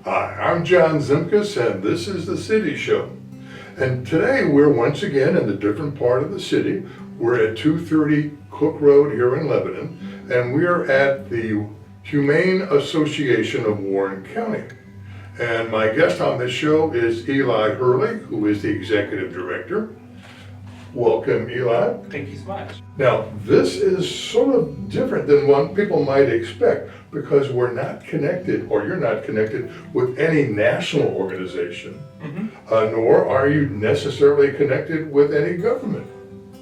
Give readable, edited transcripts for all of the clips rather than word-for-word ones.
Hi, I'm John Zimkus, and this is the City Show. And today we're once again in a different part of the city. We're at 230 Cook Road here in Lebanon, and we are at the Humane Association of Warren County. And my guest on this show is Eli Hurley, who is the Executive Director. Welcome, Eli. Thank you so much. Now, this is sort of different than what people might expect because we're not connected, or you're not connected with any national organization, nor are you necessarily connected with any government.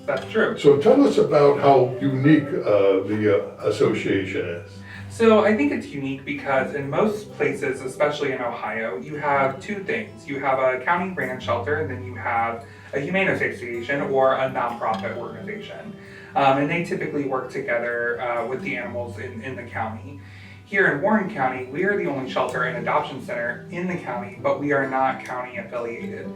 That's true. So tell us about how unique the association is. So I think it's unique because in most places, especially in Ohio, you have two things. You have a county ran shelter, and then you have a humane association or a nonprofit organization. And they typically work together with the animals in the county. Here in Warren County, we are the only shelter and adoption center in the county, but we are not county affiliated.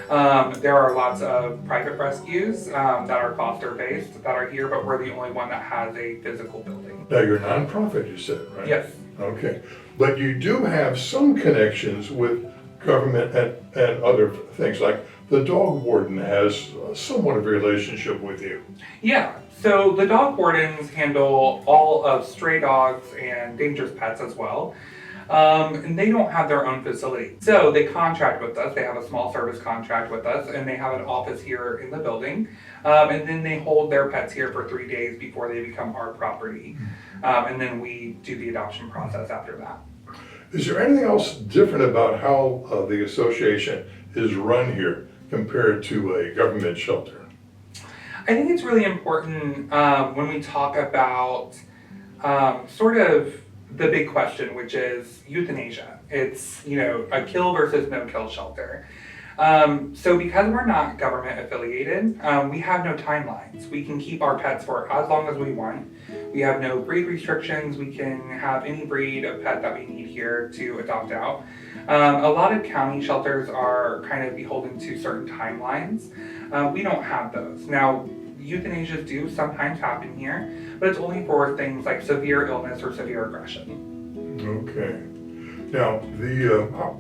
There are lots of private rescues that are foster based that are here, but we're the only one that has a physical building. Now, you're a nonprofit, you said, right? Yes. Okay. But you do have some connections with government and other things, like the dog warden has somewhat of a relationship with you. Yeah, so the dog wardens handle all of stray dogs and dangerous pets as well. And they don't have their own facility. So they contract with us. They have a small service contract with us, and they have an office here in the building. And then they hold their pets here for 3 days before they become our property. And then we do the adoption process after that. Is there anything else different about how the association is run here compared to a government shelter? I think it's really important when we talk about sort of the big question, which is euthanasia. It's, a kill versus no kill shelter. So because we're not government affiliated, we have no timelines. We can keep our pets for as long as we want. We have no breed restrictions. We can have any breed of pet that we need here to adopt out. A lot of county shelters are kind of beholden to certain timelines. We don't have those. Now, euthanasias do sometimes happen here, but it's only for things like severe illness or severe aggression. Okay. Now,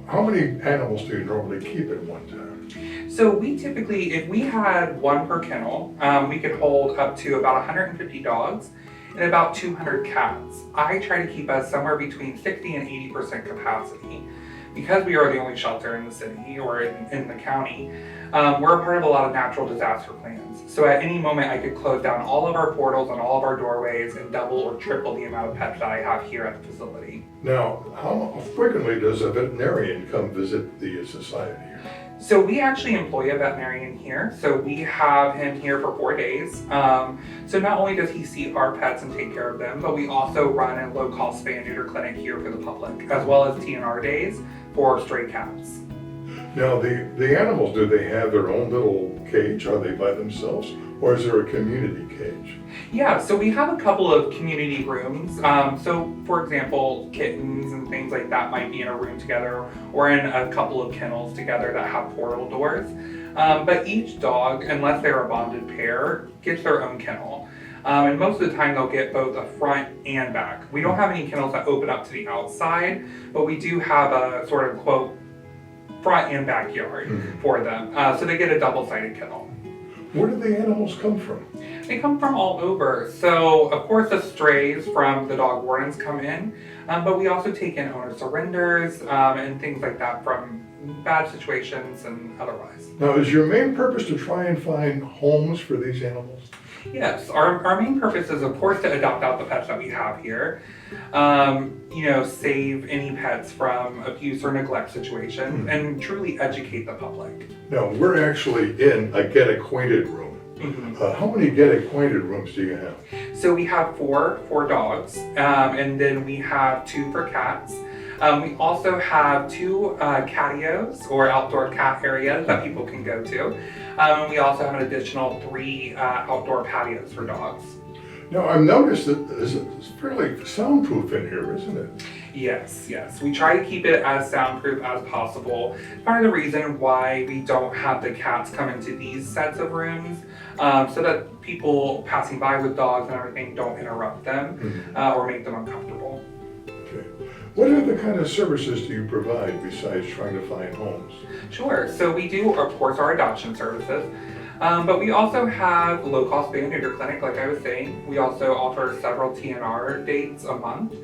how many animals do you normally keep at one time? So we typically, if we had one per kennel, we could hold up to about 150 dogs and about 200 cats. I try to keep us somewhere between 60 and 80% capacity. Because we are the only shelter in the city or in the county, we're a part of a lot of natural disaster plans. So at any moment, I could close down all of our portals and all of our doorways and double or triple the amount of pets that I have here at the facility. Now, how frequently does a veterinarian come visit the society here? So we actually employ a veterinarian here. So we have him here for 4 days. So not only does he see our pets and take care of them, but we also run a low-cost spay and neuter clinic here for the public, as well as TNR days for stray cats. Now, the animals, do they have their own little cage? Are they by themselves? Or is there a community cage? Yeah, so we have a couple of community rooms. So for example, kittens and things like that might be in a room together or in a couple of kennels together that have portal doors. But each dog, unless they're a bonded pair, gets their own kennel. And most of the time they'll get both a front and back. We don't have any kennels that open up to the outside, but we do have a sort of quote front and backyard for them. So they get a double-sided kennel. Where do the animals come from? They come from all over. So, of course, the strays from the dog wardens come in, but we also take in owner surrenders and things like that from bad situations and otherwise. Now, is your main purpose to try and find homes for these animals? Yes, our main purpose is, of course, to adopt out the pets that we have here. Save any pets from abuse or neglect situations and truly educate the public. Now, we're actually in a get acquainted room. How many get acquainted rooms do you have? So we have four dogs, and then we have 2 for cats. We also have 2 catios or outdoor cat areas that people can go to. And we also have an additional 3 outdoor patios for dogs. Now, I've noticed that it's fairly soundproof in here, isn't it? Yes. We try to keep it as soundproof as possible. Part of the reason why we don't have the cats come into these sets of rooms, so that people passing by with dogs and everything don't interrupt them or make them uncomfortable. Okay. What other kind of services do you provide besides trying to find homes? Sure. So we do, of course, our adoption services, but we also have low-cost spay and neuter clinic, like I was saying. We also offer several TNR dates a month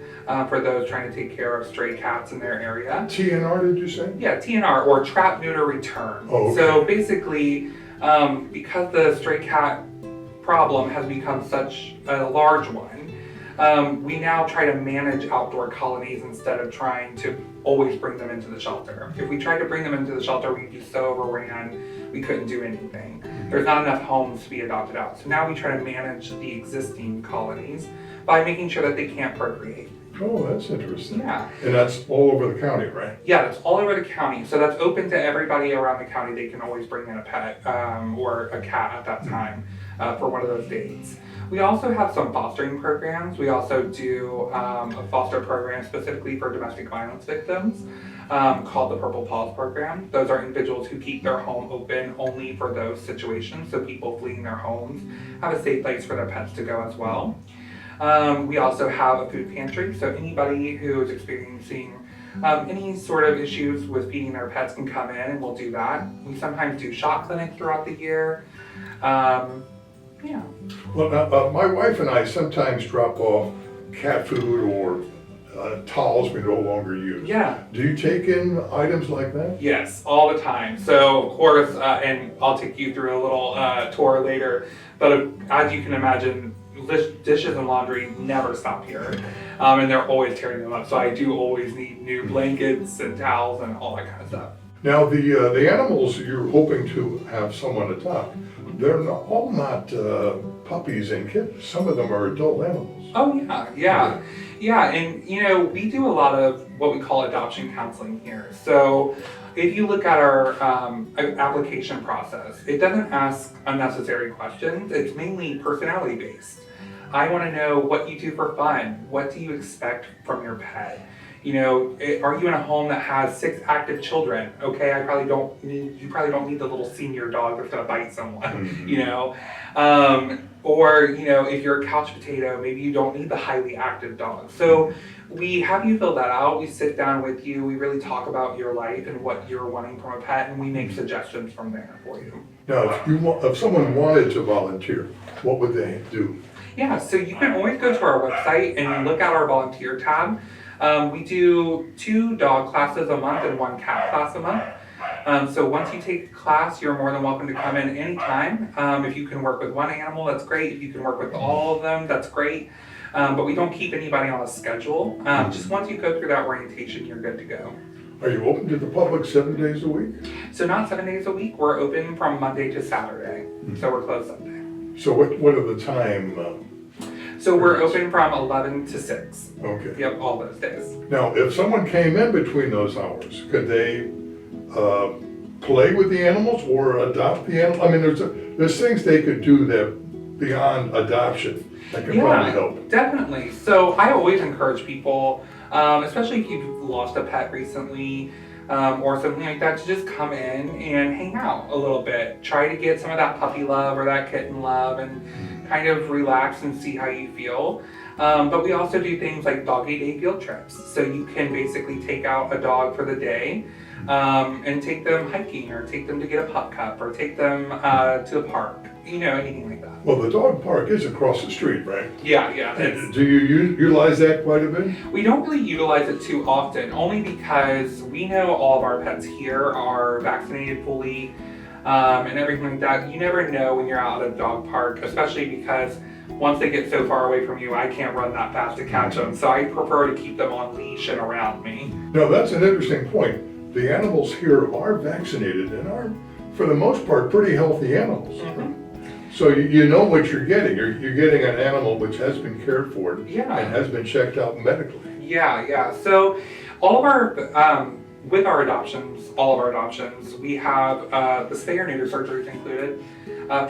for those trying to take care of stray cats in their area. TNR, did you say? Yeah, TNR, or trap, neuter, return. Oh, okay. So basically, because the stray cat problem has become such a large one, we now try to manage outdoor colonies instead of trying to always bring them into the shelter. If we tried to bring them into the shelter, we'd be so overran, we couldn't do anything. There's not enough homes to be adopted out. So now we try to manage the existing colonies by making sure that they can't procreate. Oh, that's interesting. Yeah. And that's all over the county, right? Yeah, that's all over the county. So that's open to everybody around the county. They can always bring in a pet or a cat at that time for one of those dates. We also have some fostering programs. We also do a foster program specifically for domestic violence victims called the Purple Paws program. Those are individuals who keep their home open only for those situations, so people fleeing their homes have a safe place for their pets to go as well. We also have a food pantry, so anybody who is experiencing any sort of issues with feeding their pets can come in and we'll do that. We sometimes do shot clinics throughout the year. Yeah. Well, now, my wife and I sometimes drop off cat food or towels we no longer use. Yeah. Do you take in items like that? Yes, all the time. So, of course, and I'll take you through a little tour later, but as you can imagine, dishes and laundry never stop here, and they're always tearing them up. So I do always need new blankets and towels and all that kind of stuff. Now, the animals you're hoping to have someone adopt, they're all not puppies and kittens. Some of them are adult animals. Oh yeah, and we do a lot of what we call adoption counseling here. So if you look at our application process, it doesn't ask unnecessary questions. It's mainly personality based. I want to know what you do for fun. What do you expect from your pet? Are you in a home that has 6 active children? Okay, you probably don't need the little senior dog that's gonna bite someone, or if you're a couch potato, maybe you don't need the highly active dog. So we have you fill that out, we sit down with you, we really talk about your life and what you're wanting from a pet, and we make suggestions from there for you. Now, if someone wanted to volunteer, what would they do? Yeah, so you can always go to our website and look at our volunteer tab. We do 2 dog classes a month and 1 cat class a month. So once you take the class, you're more than welcome to come in anytime. If you can work with one animal, that's great. If you can work with all of them, that's great. But we don't keep anybody on a schedule. Just once you go through that orientation, you're good to go. Are you open to the public 7 days a week? So not 7 days a week. We're open from Monday to Saturday. So we're closed Sunday. So what are the time? So we're open from 11 to 6. Okay. Yep, all those days. Now, if someone came in between those hours, could they play with the animals or adopt the animal? I mean, there's things they could do that beyond adoption that can probably help. Definitely. So I always encourage people, especially if you've lost a pet recently or something like that, to just come in and hang out a little bit. Try to get some of that puppy love or that kitten love and kind of relax and see how you feel. But we also do things like doggy day field trips. So you can basically take out a dog for the day and take them hiking or take them to get a pup cup or take them to the park, anything like that. Well, the dog park is across the street, right? Yeah. Do you utilize that quite a bit? We don't really utilize it too often, only because we know all of our pets here are vaccinated fully and everything like that. You never know when you're out at a dog park, especially because once they get so far away from you, I can't run that fast to catch them. So I prefer to keep them on leash and around me. No, that's an interesting point. The animals here are vaccinated and are, for the most part, pretty healthy animals. Mm-hmm. So you know what you're getting. You're getting an animal which has been cared for and has been checked out medically. Yeah. So all of our, with our adoptions, we have the spay or neuter surgery is included.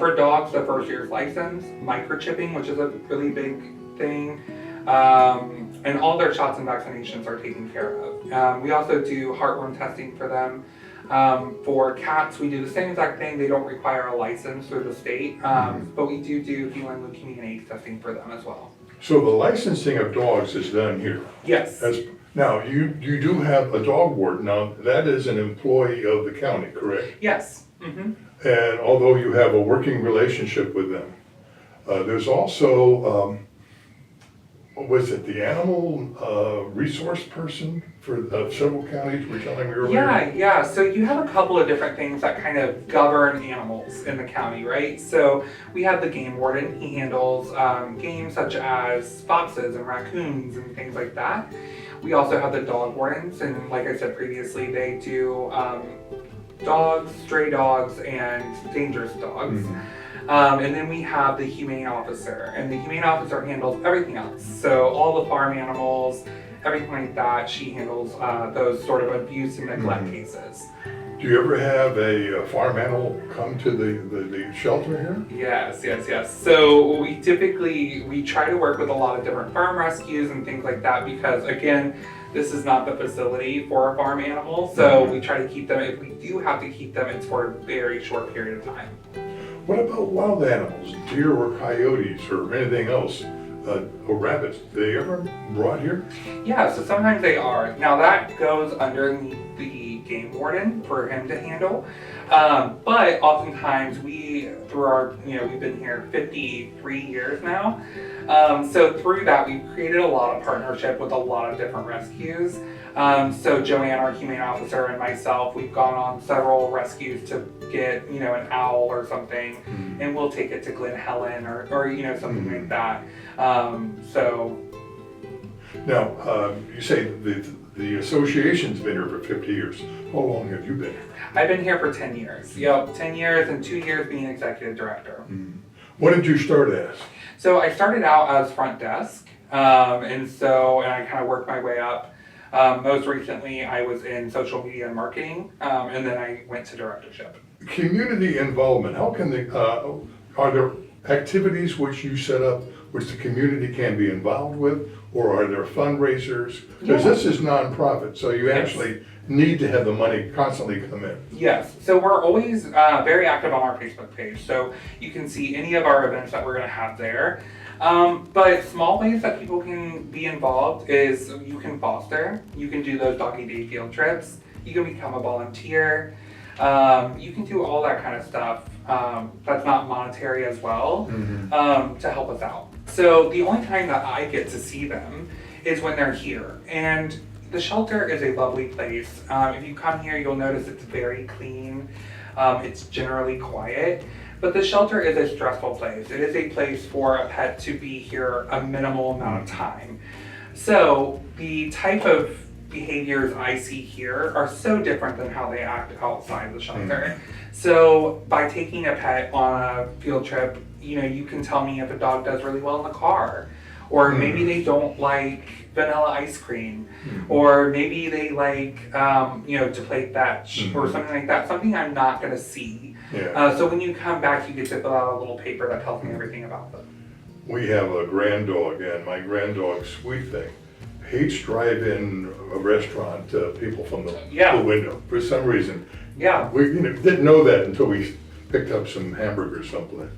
For dogs, the first year's license, microchipping, which is a really big thing, and all their shots and vaccinations are taken care of. We also do heartworm testing for them. For cats, we do the same exact thing. They don't require a license through the state, but we do feline leukemia and AIDS testing for them as well. So the licensing of dogs is done here? Yes. Now, you do have a dog warden. Now, that is an employee of the county, correct? Yes. Mm-hmm. And although you have a working relationship with them, there's also, was it the animal resource person for several counties were telling me earlier? Yeah. So you have a couple of different things that kind of govern animals in the county, right? So we have the game warden. He handles game such as foxes and raccoons and things like that. We also have the dog wardens, and like I said previously, they do dogs, stray dogs, and dangerous dogs. Mm-hmm. And then we have the humane officer, and the humane officer handles everything else. So all the farm animals, everything like that, she handles those sort of abuse and neglect cases. Do you ever have a farm animal come to the shelter here? Yes. So we try to work with a lot of different farm rescues and things like that because, again, this is not the facility for a farm animal. So we try to keep them, if we do have to keep them, it's for a very short period of time. What about wild animals, deer or coyotes or anything else, or rabbits? They ever brought here? Yeah, so sometimes they are. Now that goes underneath the game warden for him to handle. But oftentimes we've been here 53 years now. So through that, we've created a lot of partnership with a lot of different rescues. So Joanne, our humane officer, and myself, we've gone on several rescues to get, an owl or something, and we'll take it to Glen Helen or something like that. Now, you say the association's been here for 50 years. How long have you been here? I've been here for 10 years. Yep, 10 years and 2 years being executive director. What did you start as? So I started out as front desk, and I kind of worked my way up. Most recently, I was in social media and marketing, and then I went to directorship. Community involvement. How can are there activities which you set up which the community can be involved with, or are there fundraisers? Because this is nonprofit, so you actually need to have the money constantly come in. Yes, so we're always very active on our Facebook page, so you can see any of our events that we're going to have there. But small ways that people can be involved is you can foster, you can do those doggy day field trips, you can become a volunteer, you can do all that kind of stuff that's not monetary as well to help us out. So the only time that I get to see them is when they're here. And the shelter is a lovely place. If you come here, you'll notice it's very clean. It's generally quiet. But the shelter is a stressful place. It is a place for a pet to be here a minimal amount of time. So the type of behaviors I see here are so different than how they act outside the shelter. So by taking a pet on a field trip, you can tell me if a dog does really well in the car, or maybe they don't like vanilla ice cream, or maybe they like, to play fetch or something like that, something I'm not going to see. So when you come back, you get to fill out a little paper that tells me everything about them. We have a grand dog, and my grand dog, Sweet Thing, hates driving a restaurant people from the window for some reason. We didn't know that until we picked up some hamburgers someplace.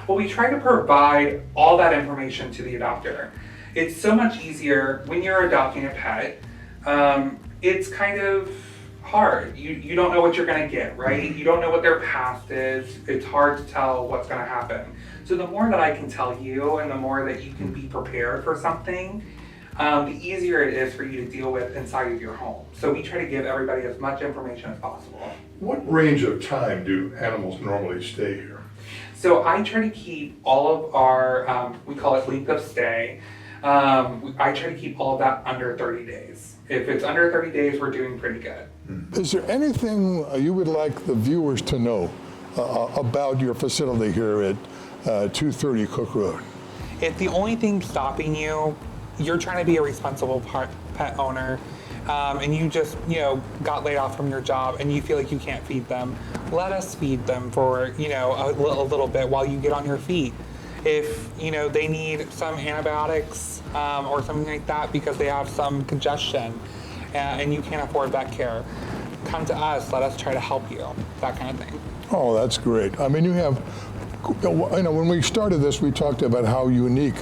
Well, we try to provide all that information to the adopter. It's so much easier when you're adopting a pet. It's kind of hard. You don't know what you're going to get, right? You don't know what their past is. It's hard to tell what's going to happen. So the more that I can tell you and the more that you can be prepared for something, the easier it is for you to deal with inside of your home. So we try to give everybody as much information as possible. What range of time do animals normally stay here? So I try to keep all of our, we call it length of stay. I try to keep all of that under 30 days. If it's under 30 days, we're doing pretty good. Is there anything you would like the viewers to know about your facility here at 230 Cook Road? If the only thing stopping you, you're trying to be a responsible pet owner, and you just, got laid off from your job and you feel like you can't feed them, let us feed them for, a little bit while you get on your feet. If, they need some antibiotics or something like that because they have some congestion and you can't afford that care, come to us, let us try to help you, that kind of thing. Oh, that's great. I mean, you have, when we started this, we talked about how unique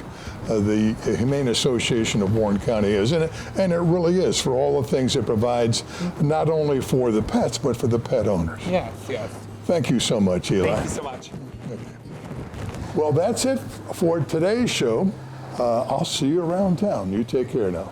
the Humane Association of Warren County is. And it really is for all the things it provides, not only for the pets, but for the pet owners. Yes, yes. Thank you so much, Eli. Thank you so much. Well, that's it for today's show. I'll see you around town. You take care now.